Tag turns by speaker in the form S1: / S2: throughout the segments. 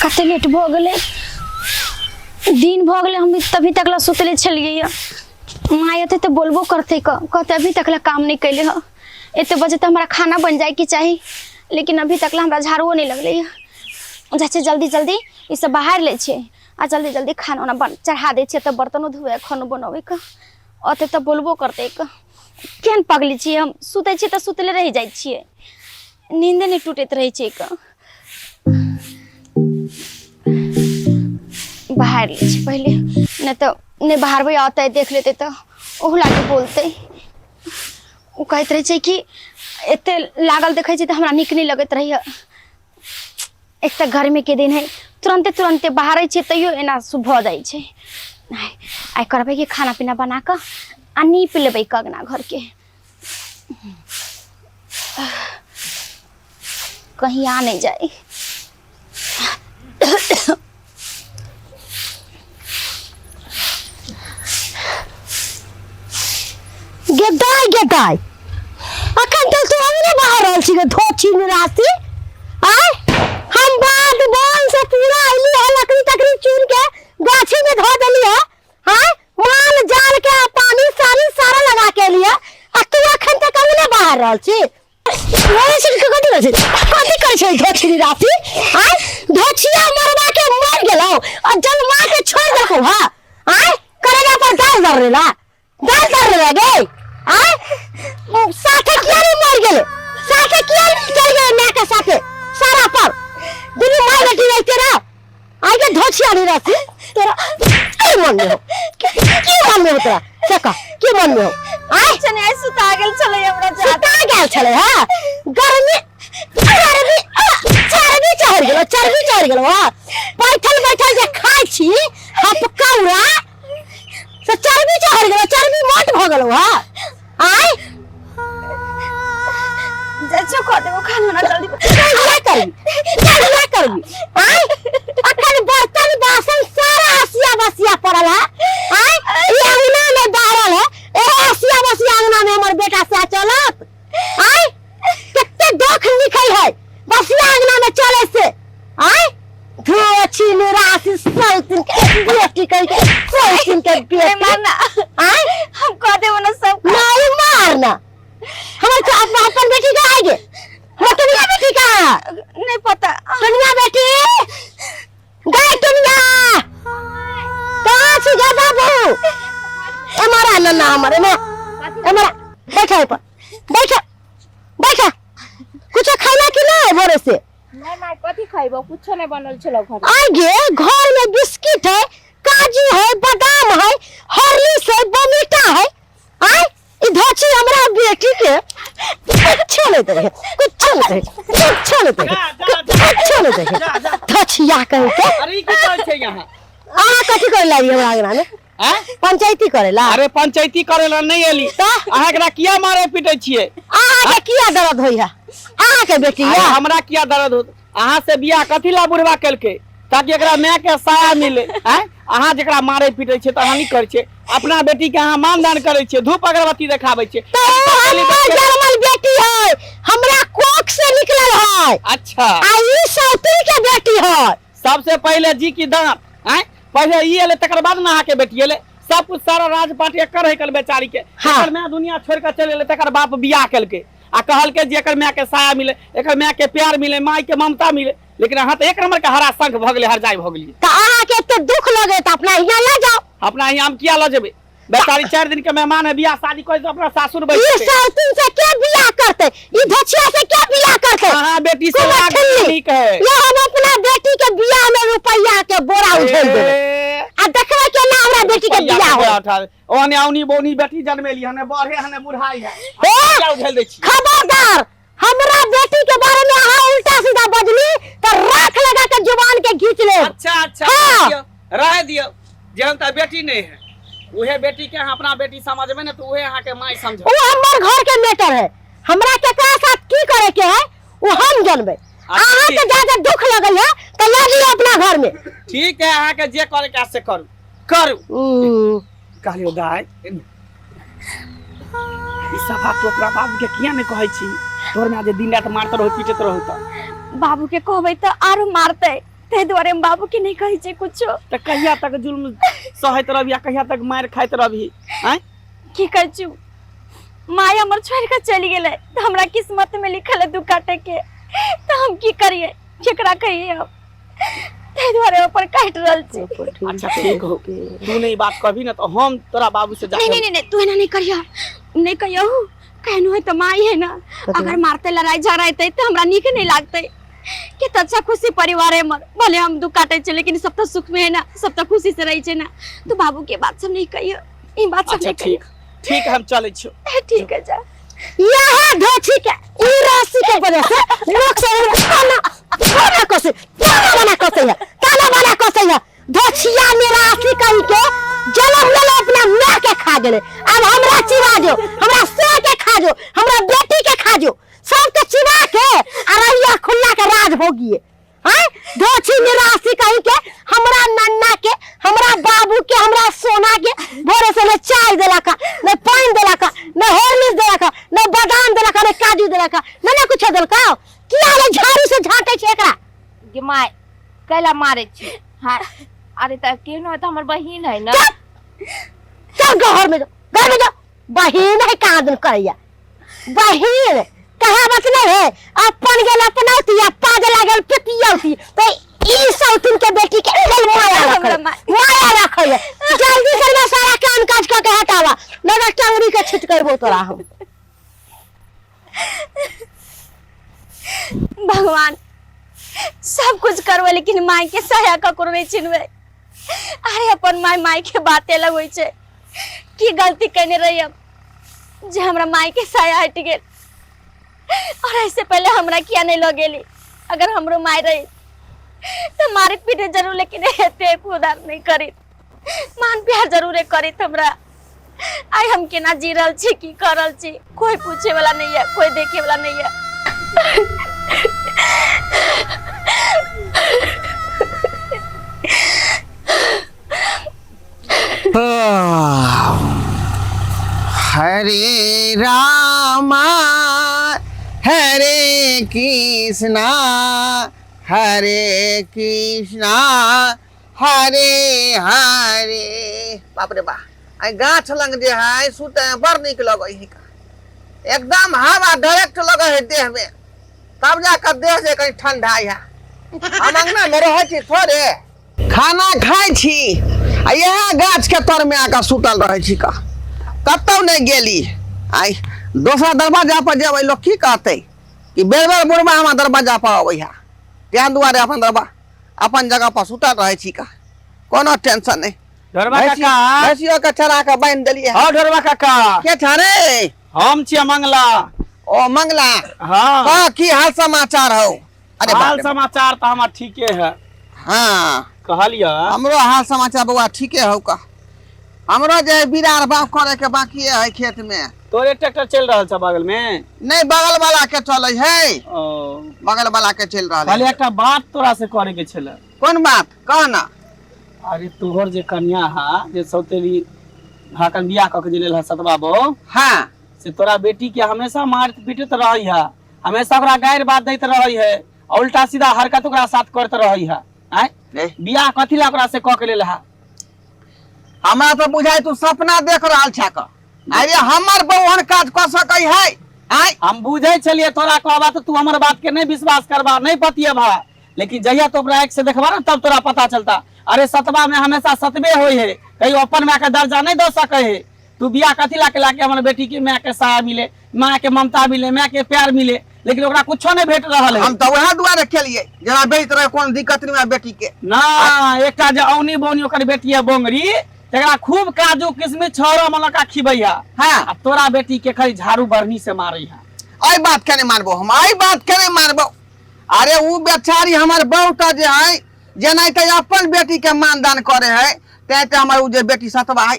S1: कते लेट भ गेले दिन भ गेले हम तभी तक ला सुतले छलिए माँ आते तो बोलबो करते कहते अभी तक ला काम नहीं कैले ह एते बजे तो हमारा खाना बन जाए कि चाहिए लेकिन अभी तक ला हमरा झाड़ुओ नहीं लगले जैसे जल्दी जल्दी ये सब बाहर ले छे आ जल्दी जल्दी खाना वाना बन चढ़ा दे छे तो बर्तनों धोए खाना बनावे का अते तो बोलबो करते केन पगली छी हम सुते छी तो सुतले रह जाय छिए नींद नहीं टूटत रहे छे का बाहर ले छे पहले न तो ने बाहर भी आता है देख लेते तो ओह लागे बोलते वो कहते रहे छे कि एते लागल देखे छे तो हमरा निक नहीं लगत रही एक तो गर्मी के दिन है तुरंते तुरंते बाहर छे तैयो एना सुबह जाय छे आई करबे कि खाना पीना बना के आ नीप लेबै कगना घर के कहीं आ नहीं जाए
S2: गेदाय अखन तक तो हम नहीं बाहर रहल छी धोची में रास्ते आय हम बात बोल से पूरा आइली है लकड़ी तकड़ी चुन के गाछी में धो देली है हां माल जाल के पानी सारी सारा लगा के लिया आ तू अखन तक हम नहीं बाहर रहल छी ओए से कथि कर छै धोची रास्ते आय धोचिया मरवा के मर गेलौ और जब मां के छोड़ देलको हां आय करेगा पर दाल दर रे गई आय साथे किया नहीं मर गेले साथे किया नहीं चल गए मैं के साथे सारा पर दुनू मार बेटी रह तेरा आय के धोछिया नहीं रहती तेरा की मन में हो की मन में हो तेरा सका की मन में हो आय
S1: चने आई सुता गेल छले हमरा
S2: सुता गेल छले हां गर्मी चर्बी चढ़ गेलो हां बैठल जे खाइ छी हपकौरा से चर्बी चढ़ गेलो चर्बी मोट भ गेलो हां आय
S1: जच्चो खा देबो खाना ना जल्दी
S2: क्या करबी आय अखन बर्तन बासन सारा हसिया बसिया पड़ल है आय ई अंगना में दारल है ए हसिया बसिया अंगना में हमर बेटा से चलत आय कते दुख निकल है बसिया अंगना में चले से आय धोची निरासी सौतिन के बेटी के सौतिन के बेटी
S1: मारना
S2: आय
S1: हम कह देबो ना सब
S2: नहीं मारना हमर तो अपना अपन बेटी का आएगे मोटनिया बेटी का
S1: नहीं पता
S2: सोनिया बेटी गए दुनिया कहाँ छी गे बाबू हमारा नन्ना हमारे में हमारा बैठा कुछ खाना कि नहीं भोरे से
S1: नहीं कथि खाइबो कुछ नहीं बनल छलो घर
S2: आगे घर में बिस्किट है काजू है बादाम है हॉर्लिक्स है बमीटा है आय ई धोची हमरा बेटी के कुछ नहीं दे धोचिया कह के
S3: अरे की कहै छै यहां
S2: आ कथि कर लागी हमरा आंगना में
S3: हैं
S2: पंचायती करेला
S3: अरे पंचायती करेला नहीं एली अहाँ एकरा किया मारे पीटे छिए
S2: आ के किया दर्द होइया आ के बेटी
S3: अरे हमरा किया दर्द होत अहाँ से बियाह कथि ला बुढ़वा केलके ताकि एकरा माय के साया मिले हैं अहाँ जेकरा मारे पीटे छै त हानि कर छै अपना बेटी के अहाँ मानदान करे छै धूप अगरबत्ती देखाबै छै
S2: जर्मन बेटी है हमरा कोख से निकलल है
S3: अच्छा
S2: आ ई सौती के बेटी है
S3: सबसे पहले जी की दांत हैं पहले ई एले तकर बाद ना के बेटी एले सब कुछ सारा राजपाट एकर है कल बेचारी के एकर मैं दुनिया छोड़ के चले तकर बाप बियाह केलके आ कहल के जे एकर माय के साया मिले एकर माय के प्यार मिले माय के ममता मिले लेकिन अहाँ तो एक नंबर के हरा संख भ गेले हर जाय भ गेलिए
S2: त अहाँ के एते दुख लगे त अपना हिया ले जाओ
S3: अपना हिया हम किया ल जेबे बेचारी 4 दिन के मेहमान है बियाह शादी कोई तो अपना सासुर बैठ
S2: ई सौतीन से के बियाह करते ई धोचिया से के बियाह करते
S3: हां बेटी से ठीक है
S2: ये हम अपना बेटी के बियाह में रुपया के बोरा उठेल दे आ देखबे के ना हमरा बेटी के बियाह हो
S3: ओने औनी बोनी बेटी जन्मेली हने बढ़े हने बुढ़ाई है क्या उठेल दे छी
S2: खबरदार हमरा बेटी के बारे में अहाँ उल्टा सीधा बजली त राख लगा के जुबान के खींच ले
S3: अच्छा रह दियो जेहन त बेटी नहीं है उहे बेटी के अहाँ अपना बेटी समझबे न तो उहे अहाँ के माई समझो
S2: वो हमर घर के मैटर है हमरा केकरा साथ की करे के है वो हम जानबे अहाँ के ज्यादा दुख लगल है त ले लियो अपना घर में
S3: ठीक है अहाँ के जे करे के से करू कहलियो दाई ई सभा तो ओकरा बाबू के किया ने कहै छी तोर में आज दिन रात मारत रहो पीटत रहो त
S1: बाबू के कहबै त आरो मारते ते द्वारे हम बाबू के नहीं कही छे कुछो।
S3: तो कहिया तक जुल्म सहत रहबी, कहिया तक मार खाइत रहबी? हैं
S1: की कर छु माय हमर छोड़ के चली गेले, तो हमरा किस्मत में लिखल है दू काटे के, तो हम की करिए, केकरा कहिए हम? ते द्वारे ऊपर काट रहल छी।
S3: अच्छा ठीक हो, तू नहीं बात कभी ना तो हम तोरा बाबू से जाके
S1: नहीं तू ना नहीं करिया, नहीं कहियो कहनो है तो माई है ना, अगर मारते लड़ाई झगड़ा होते तो हमरा नीक नहीं लागते। कि अच्छा खुशी परिवार है मर, भले हम दुख काटे छे लेकिन सब तो सुख में है ना, सब तो खुशी से रही छे ना। तू बाबू के बात सब नहीं कहियो, ई बात सब
S3: अच्छा
S1: नहीं कहियो।
S3: ठीक हम चले छियो।
S1: ठीक है जा।
S2: यह धोची के ई राशि के वजह से लोग से ताना कोसे धोचिया मेरा राशि कही के जन्म ले अपना मां के खा गेले। अब हमरा चिरा जो, हमरा से के खा जो, हमरा बेटी के खा जो, सब के चिरा के अरैया खुल्ला के राज भोगिए। हैं धोची मेरा राशि कही के हमरा नन्ना के, हमरा बाबू के, हमरा सोना के भोरे से न चाय देला का, न पानी देला का, न हॉर्लिक्स देला का, न बादाम देला का, न काजू देला का, न कुछ देला का। किया ले झाड़ू से झाटे छे एकरा
S4: गे माय कैला मारे छी? हां अरे त केनो त हमर बहिन है ना।
S2: चल घर में जा बहिन है कहां दिन करैया बहिन कहां बस नहीं है। अपन गेल अपनौती या पाद लागल पेटियौती तो ई सौतिन के बेटी के माया रखै जल्दी से मैं सारा काम काज क के हटावा, लगा टंगरी के छिट करबो तोरा हम।
S1: भगवान सब कुछ करवे लेकिन माई के सहाय ककरो नहीं चिनवे। अरे अपन माई के बातें लगोई छे, की गलती करने रही हम जे हमरा माई के सहाय हट गेल। और ऐसे पहले हमरा किया नहीं लगेली, अगर हमरो माई रही तो मारे पीटे जरूर, लेकिन एते उधार नहीं करी, मान प्यार जरूर करी हमरा। आई हम केना जी रहल छी, की कर रहल छी, कोई पूछे वाला नहीं है, कोई देखे वाला नहीं है।
S5: हरे रामा हरे कृष्णा हरे कृष्णा हरे हरे। बाप रे बा आई गाछ लंग जे है सुते बड़ निक लगे है का, एकदम हवा डायरेक्ट लगे है देह में, तब जाकर देह से कहीं ठंडा है। हम अंगना में रहे छी थोड़े खाना खाई छी आ यह गाछ के तर में आकर सुतल रहे छी का, कतौ नहीं गेली। आई दूसरा दरवाजा पर जेबै लोग की कहते कि बेर बेर बुढ़बा हमारा दरवाजा पर अबै है, त्या दुआरे अपन जगह पर सुतल रहे छी का, कोनो टेंशन नहीं।
S3: ढोरबा काका
S5: भैंसियों के चरा के बांध देलिए।
S3: हां ढोरबा काका
S5: के थारे
S3: हम छिया मंगला।
S5: ओ मंगला
S3: हां
S5: हां की हाल समाचार हो? अरे
S3: हाल समाचार तो हमार ठीके है।
S5: हां
S3: कहलिया
S5: हमरो हाल समाचार बउआ ठीके हो का, हमरो जे बिरार बाप करे के बाकी है खेत में।
S3: तोरे ट्रैक्टर चल रहल छ बगल में?
S5: नहीं बगल वाला के चले है,
S3: ओ
S5: बगल वाला के चल रहा
S3: खाली
S5: है।
S3: एकटा बात तोरा से करे के छले।
S5: कौन बात कह ना?
S3: अरे तोहर जे कन्या हा जे सौतेली हाकन बियाह क के दिलेल है सतबा बो,
S5: हां
S3: से तोरा बेटी के हमेशा मार पीटत रही है, हमेशा ओकरा गायर बात दैत रही है, उल्टा सीधा हरकत ओकरा साथ करत रही है। आय बियाह कथी ला ओकरा से क के लेल है?
S5: हमरा तो बुझाई तू सपना देख रहल छ का। अरे हमर बहन काज क सकै है। आय
S3: हम बुझे छलिए तोरा कहबा तो तू हमर बात के नहीं विश्वास करबा, नहीं पतियबा, लेकिन जहिया तो ओकरा एक से देखबा ना तब तोरा पता चलता। अरे सतबा में हमेशा सतबे होई है, कहीं अपन मां के दर्जा नहीं दे सके है। तू बियाह कथी ला के लाके हमर बेटी के मां के सहाय मिले, मां के ममता मिले, मां के प्यार मिले, लेकिन ओकरा कुछो नहीं भेट रहल है।
S5: हम तो वह दुआरे खेलिए जना बेट रहे कोन दिक्कत नहीं बेटी के
S3: ना। एकटा जे औनी बोनी ओकर बेटी है बोंगरी, तेरा खूब काजू किशमिश छोरो मनका खिबैया।
S5: हां
S3: आ तोरा बेटी के खाली झाड़ू बरनी से मारै है।
S5: आई बात के नहीं मानबो हम, आई बात के नहीं मानबो। अरे उ बेचारी हमर बहुता जे है जेना त अपन बेटी के मानदान करे है, ते हमर उ जे बेटी सतबा है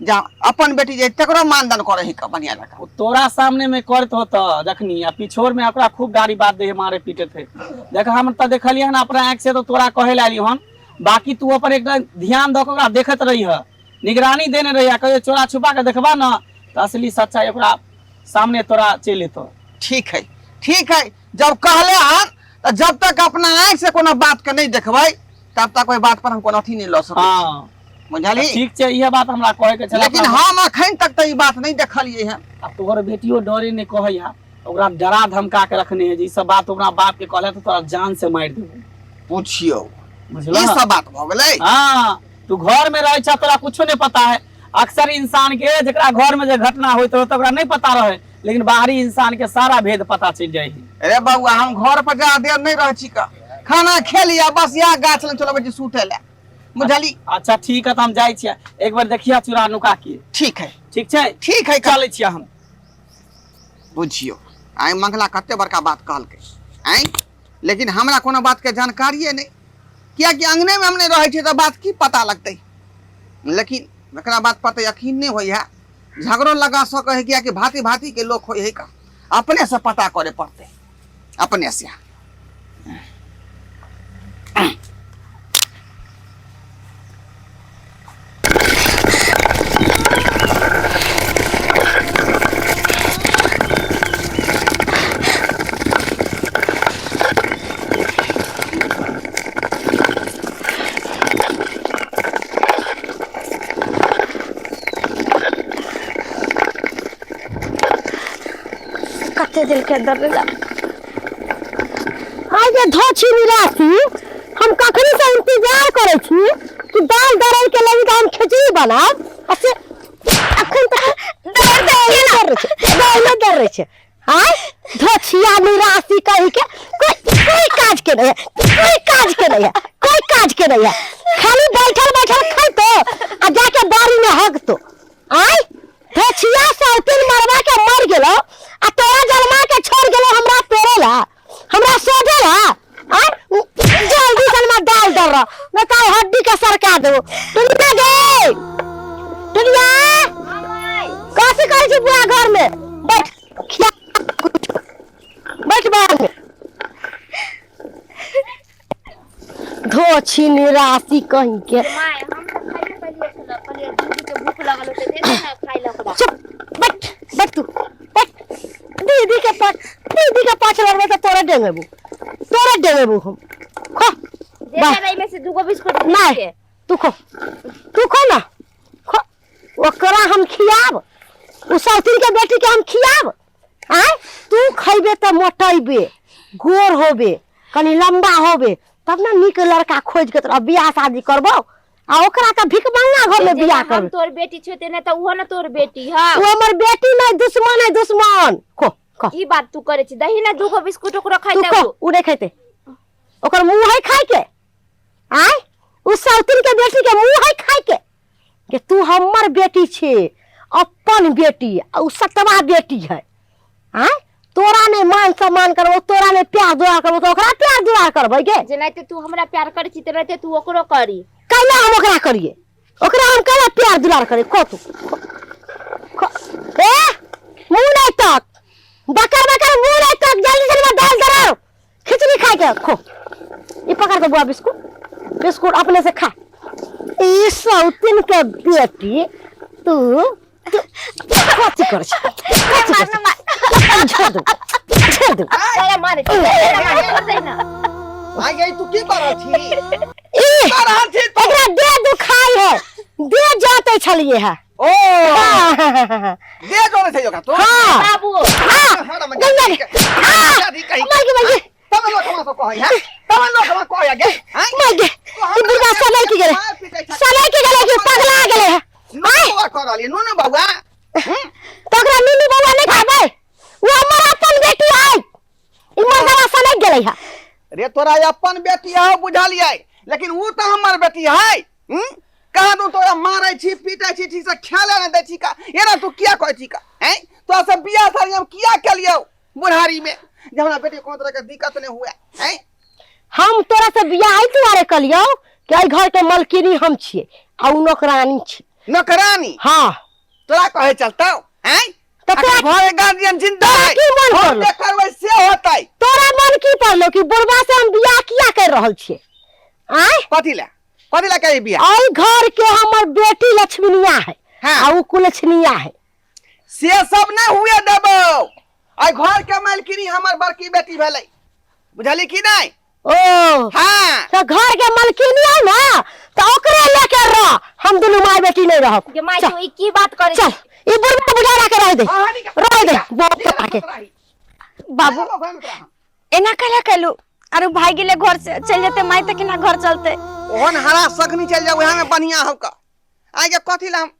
S5: जा अपन बेटी जे तकरो मानदान करे है का बढ़िया लगा।
S3: तोरा सामने में करत होता जखनी आ पिछोर में ओकरा खूब गाड़ी बात दे मारे पीटे थे। देख हम त देखलिए ना अपना आंख से, तो तोरा कहे लाली हन, बाकी तू ऊपर एकदम ध्यान दे के ओकरा देखत रही है, निगरानी देने रही है। कहियो चोरा छुपा के देखबा ना तो असली सच्चाई ओकरा सामने तोरा चल तो।
S5: ठीक है जब कहले हन तो जब तक अपना आँख से कोनो बात के नहीं देखबै तब तक कोई बात पर हम कोनो अथी नहीं ल सकै
S3: हाँ
S5: बुझली।
S3: ठीक छै, इहे बात हमरा कहे के छला।
S5: लेकिन हम अखन तक तो ई बात नहीं देखलिए हैं।
S3: अब तोहर बेटियो डरे नहीं कहे है, ओकरा डरा धमका के रखने है जे ई सब बात ओकरा बाप के कहले तो तोरा जान से मार देबो।
S5: पूछियो
S3: बुझला
S5: ई सब बात भ गेलै।
S3: हाँ तू घर में रहे छ, तोरा कुछो नहीं पता है। अक्सर इंसान के जेकरा घर में जे घटना होइत रहे ओकरा नहीं पता रहे, लेकिन बाहरी इंसान के सारा भेद पता चल जाए है।
S5: अरे बउआ हम घर पर जा देर नहीं रह छी का, खाना खे लिया बस यहाँ गाछ लग चलो बेटी सूते ले बुझली।
S3: अच्छा ठीक है, तो हम जाए छियै, एक बार देखिया चुरा नुका के।
S5: ठीक है
S3: ठीक छै,
S5: ठीक है
S3: चले छियै हम।
S5: बुझियो आइ मंगला कते बड़का बात कहलकै आइ, लेकिन हमरा कोनो बात के जानकारिये नहीं, कियाकि अंगने में हम नहीं रहे छी तो बात की पता लगतै। लेकिन एकरा बात पर यकीन नहीं होई है, झगड़ो लगा सके है कियाकि भांति भांति के लोग होई है का, अपने से पता करे पड़ते अपने से।
S1: कते दिल के दर्द ला
S2: आज ये धोछी निराशी हम कखनी से इंतजार करे छी कि दाल दरल के लगी हम खिचड़ी बनाब, असे अखन तक दर रहे छे। हां धोछिया निराशी कहि के कोई काज के नहीं है, कोई काज के नहीं है, कोई काज के नहीं है, खाली बैठल बैठल खाई तो आ जाके बारी में हग तो आय धोछिया सौतिन मरवा के मर गेलो आ तोरा जन्मा के छोड़ गेलो हमरा पेरेला, हमरा सोधेला। आ जल्दी सनमा डाल दर न त हड्डी के सरका दो। दुनिया गे दुनिया कैसे करे छी बुआ घर में बैठ खिया बैठ बाहर में। धोछी निराशी कहीं के
S4: माय हम तो खाइले पहले दीदी के भूख लागल होते दे ना खाइ ला ओकरा।
S2: चुप बैठ बैठ तू बैठ। दीदी के पाँच बार में तो तोरा डेंगेबू हम खो
S4: जैसे नहीं में से दूगो बिस्कुट
S2: नहीं तू खो ना खो, ओकरा हम खियाब, उ सौतीन के बेटी के हम खियाब। आय तू खइबे तो मोटइबे, गोर होबे, कनी लंबा होबे, तब ना निक लड़का खोज के तोरा बियाह शादी करबो आ ओकरा का भिख मांगा घर में बियाह कर।
S4: हम तोर बेटी छते ना त उहो ना तोर बेटी हां।
S2: वो हमर बेटी नहीं दुश्मन है, दुश्मन। खो खो
S4: ई बात तू करे छी, दही ना दूगो बिस्कुट ओकरा खाइ
S2: तू
S4: दे।
S2: खो उ नहीं खाइते, ओकर मुंह है खाइ के। आय उ सौतीन के बेटी के मुंह है खाइ के तू हमर बेटी छे, अपन बेटी, उ सतवा बेटी है। आय तोरा ने मान सम्मान करबो, तोरा ने प्यार दुआ करबो तो ओकरा प्यार दुआ करबै के।
S4: जेनाते तू हमरा प्यार करे छी तेनाते तू ओकरो करी।
S2: कैला हम ओकरा करिए, ओकरा हम कैला प्यार दुलार करे। खो तू खो ए मुंह नहीं तक बकर मुंह नहीं तक, जल्दी से दाल दरो खिचड़ी खाइ के खो। ये पकड़ के बुआ बिस्कुट अपने से खा। ई सौतीन के बेटी तू कथी कर छी? छोड़ दो
S4: तेरा मारे छोड़ दे ना।
S5: आ गई तू की कर छी?
S2: ई
S5: कर छी तो
S2: ओकरा दे दुखाई है, दे जाते छलिए है।
S5: ओ दे जोरे से जोका तो
S2: हां
S4: बाबू
S2: गंगा
S5: शादी कहीं
S2: मार के
S5: तब लोग हम तो कहि है, तब लोग हम कहि गे हैं
S2: मार के ई बुढ़ा सलाई के गेले कि पगला गेले है।
S5: नुनुआ करली नुनु बाबा
S2: तोकरा नुनु बाबा नहीं खाबे, वो हमर अपन बेटी है, ई मर्दवा सलाई गेले है।
S5: रे तोरा अपन बेटी है बुझलिए, लेकिन वो तो हमर बेटी है। कहां तू तोरा मारै छी पीटै छी, ठीक से खेले न दै छी का, ये ना तू किया कहै छी का हैं? तो सब बियाह शादी हम किया के लियो बुढ़ारी में, जब हमरा बेटी कोनो तरह के दिक्कत नहीं हुए हैं।
S2: हम तोरा से बियाह दुआरे कलियो कि एहि घर के मलकिनी हम छिए आ उ नौकरानी छी।
S5: नौकरानी
S2: हां
S5: तोरा कहे चलता हैं?
S2: तो
S5: अगर घर गार्जियन जिंदा है
S2: की मन
S5: हम
S2: करलो?
S5: करबै से होतै।
S2: तोरा मन की पड़लो कि बुढ़वा से हम बियाह किया कर रहल छिए? आय
S5: कथी ला कही बियाह?
S2: आई घर के हमर बेटी लक्ष्मीनिया है,
S5: हाँ।
S2: आ उ कुलछनिया है।
S5: से सब नहीं हुए देबो, आई घर के मालकिनी हमर बड़की बेटी भेलै बुझली कि नहीं?
S2: ओ
S5: हाँ
S2: तो घर के मालकिन है ना तो ओकरे लेके रह, हम दुनू माय बेटी नहीं रहब।
S4: ये माय
S2: चल।
S4: तू ई की बात करे
S2: चल ई बुढ़वा बुझा के रह दे, रह दे बाप के
S1: बाबू एना कला कलू, अरे भाई गेले घर से चल जेते माई तक ना घर चलते।
S5: ओहन हरा सगनी चल जाओ यहाँ में बढ़िया होका। आइ के कथी ला हम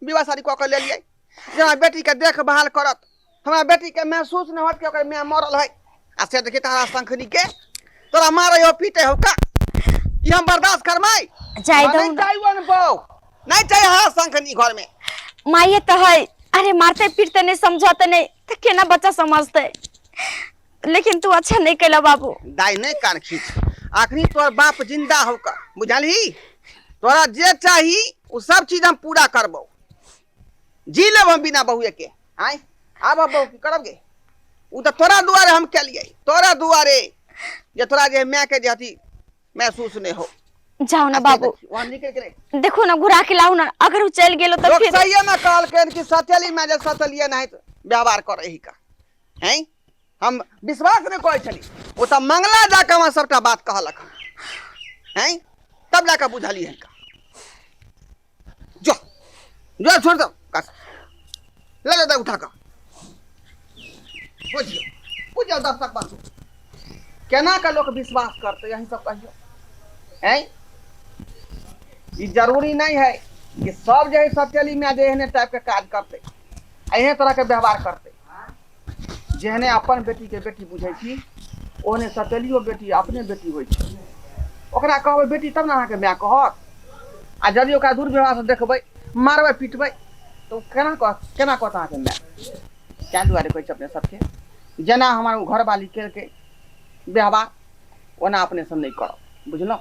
S5: विवाह शादी कऽ के ले लिए जेना बेटी के देखभाल करत, हमरा बेटी के महसूस न होत कि ओकर माय मरल है आ से देखि तारा शंखनी के तोरा मारे हो पीटे हो का, ई हम बर्दाश्त करमाई
S1: जाय दो
S5: नहीं चाहिए न बो, नहीं चाहिए हरा शंखनी घर में।
S1: माई तो है, अरे मारते पीटते नहीं समझाते नहीं तो केना बच्चा समझते, लेकिन तू अच्छा नहीं कैला बाबू।
S5: दाई नहीं कान खींच, आखिरी तोर बाप जिंदा होका, बुझलही? तोरा जे चाही वो सब चीज हम पूरा करबो, जी लेब हम बिना बहुए के। आय आब बहु की करब गे, उ तो तोरा दुआरे हम के लिए, तोरा दुआरे जे तोरा जे मैं के जे हती महसूस नहीं हो।
S1: जाओ ना बाबू,
S5: वहां निकल के
S1: देखो ना घुरा के लाओ ना, अगर वो चल गेलो तो
S5: लोग
S1: फिर
S5: सही में कहल के कि सतेली में जे सतलिए नहीं तो व्यवहार करे ही का, हैं? हम विश्वास नहीं करे छली, वो तो मंगला जाके वहां सबटा बात कहलक, हैं? तब जाके बुझली है का। जो जो छोड़ दो कस, ले ले उठा का बुझियो बुझियो दस्तक बंद केना का लोग विश्वास करते यही सब कहियो, हैं? ये जरूरी नहीं है कि सब जो है सचेली में जे एहने टाइप के काज करते, एहने तरह के व्यवहार करते, जेहने अपन बेटी के बेटी बुझे छी ओहने सचेलियो बेटी अपने बेटी होई छै। ओकरा कहबै बेटी तब ना अहाँ के माय कहत, आ यदि ओकरा दुर्व्यवहार से देखबै मारबै पीटबै तो केना कहत अहाँ के माय। क्या दुआरे कहै छै अपने सबके जेना हमार घर वाली के व्यवहार ओना अपने सब नहीं करब, बुझलहुँ?